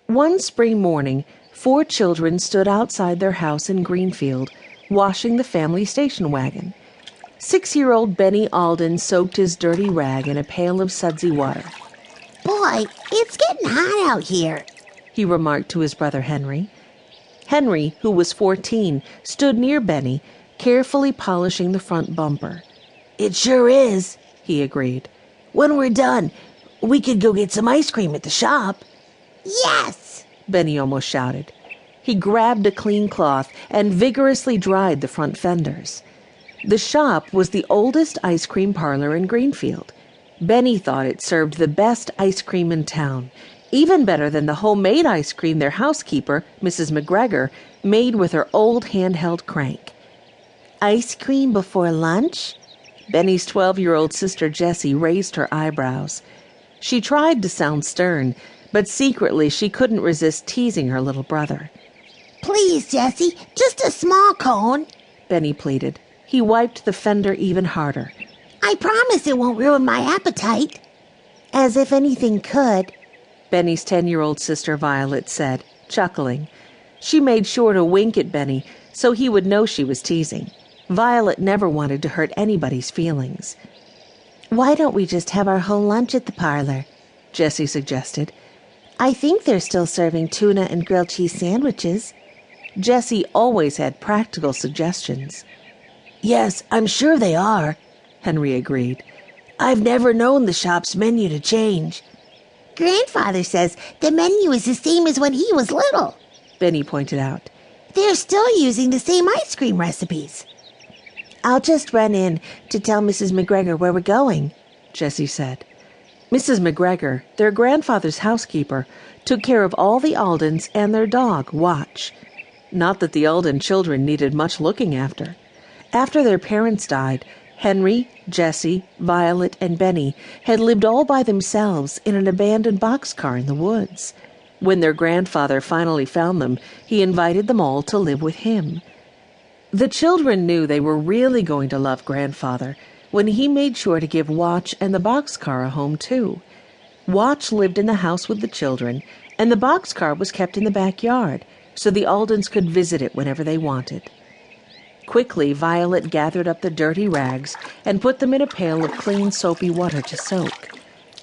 One spring morning, 4 children stood outside their house in Greenfield, washing the family station wagon. 6-year-old Benny Aldens soaked his dirty rag in a pail of sudsy water. "Boy, it's getting hot out here," he remarked to his brother Henry. Henry, who was 14, stood near Benny, carefully polishing the front bumper. "It sure is," he agreed. "When we're done, we could go get some ice cream at the shop." "Yes!" Benny almost shouted. He grabbed a clean cloth and vigorously dried the front fenders. The shop was the oldest ice cream parlor in Greenfield. Benny thought it served the best ice cream in town, even better than the homemade ice cream their housekeeper, Mrs. McGregor, made with her old handheld crank. "Ice cream before lunch?" Benny's 12-year-old sister Jessie raised her eyebrows. She tried to sound stern, but secretly she couldn't resist teasing her little brother. "Please, Jessie, just a small cone," Benny pleaded. He wiped the fender even harder. "I promise it won't ruin my appetite." "As if anything could," Benny's 10-year-old sister Violet said, chuckling. She made sure to wink at Benny so he would know she was teasing. Violet never wanted to hurt anybody's feelings. "Why don't we just have our whole lunch at the parlor?" Jessie suggested. "I think they're still serving tuna and grilled cheese sandwiches." Jessie always had practical suggestions. "Yes, I'm sure they are," Henry agreed. "I've never known the shop's menu to change." "Grandfather says the menu is the same as when he was little," Benny pointed out. "They're still using the same ice cream recipes." "I'll just run in to tell Mrs. McGregor where we're going," Jessie said. Mrs. McGregor, their grandfather's housekeeper, took care of all the Aldens and their dog, Watch. Not that the Alden children needed much looking after. After their parents died, Henry, Jessie, Violet, and Benny had lived all by themselves in an abandoned boxcar in the woods. When their grandfather finally found them, he invited them all to live with him. The children knew they were really going to love Grandfather when he made sure to give Watch and the boxcar a home too. Watch lived in the house with the children, and the boxcar was kept in the backyard, so the Aldens could visit it whenever they wanted. Quickly, Violet gathered up the dirty rags and put them in a pail of clean, soapy water to soak.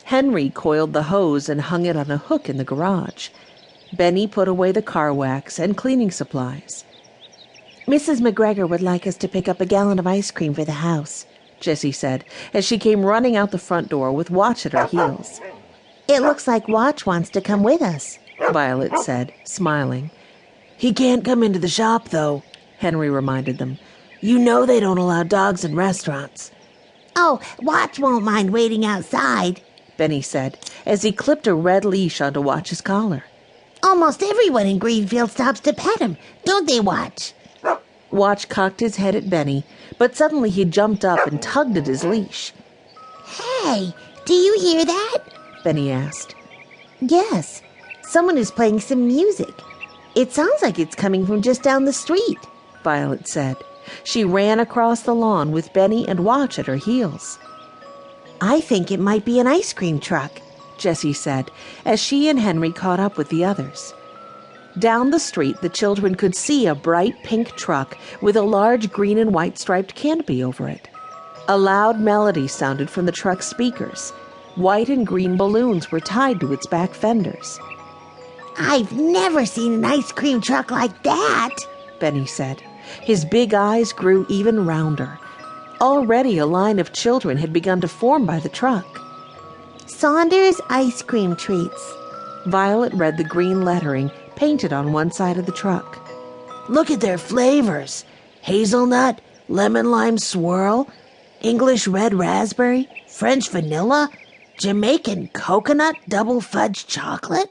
Henry coiled the hose and hung it on a hook in the garage. Benny put away the car wax and cleaning supplies. "Mrs. McGregor would like us to pick up a gallon of ice cream for the house," Jessie said, as she came running out the front door with Watch at her heels. "It looks like Watch wants to come with us," Violet said, smiling. "He can't come into the shop, though," Henry reminded them. "You know they don't allow dogs in restaurants." "Oh, Watch won't mind waiting outside," Benny said, as he clipped a red leash onto Watch's collar. "Almost everyone in Greenfield stops to pet him, don't they, Watch?" Watch cocked his head at Benny, but suddenly he jumped up and tugged at his leash. "Hey, do you hear that?" Benny asked. "Yes, someone is playing some music. It sounds like it's coming from just down the street," Violet said. She ran across the lawn with Benny and Watch at her heels. "I think it might be an ice cream truck," Jessie said, as she and Henry caught up with the others. Down the street, the children could see a bright pink truck with a large green and white striped canopy over it. A loud melody sounded from the truck's speakers. White and green balloons were tied to its back fenders. "I've never seen an ice cream truck like that," Benny said. His big eyes grew even rounder. Already a line of children had begun to form by the truck. "Saunders Ice Cream Treats." Violet read the green lettering painted on one side of the truck. "Look at their flavors. Hazelnut, lemon lime swirl, English red raspberry, French vanilla, Jamaican coconut double fudge chocolate."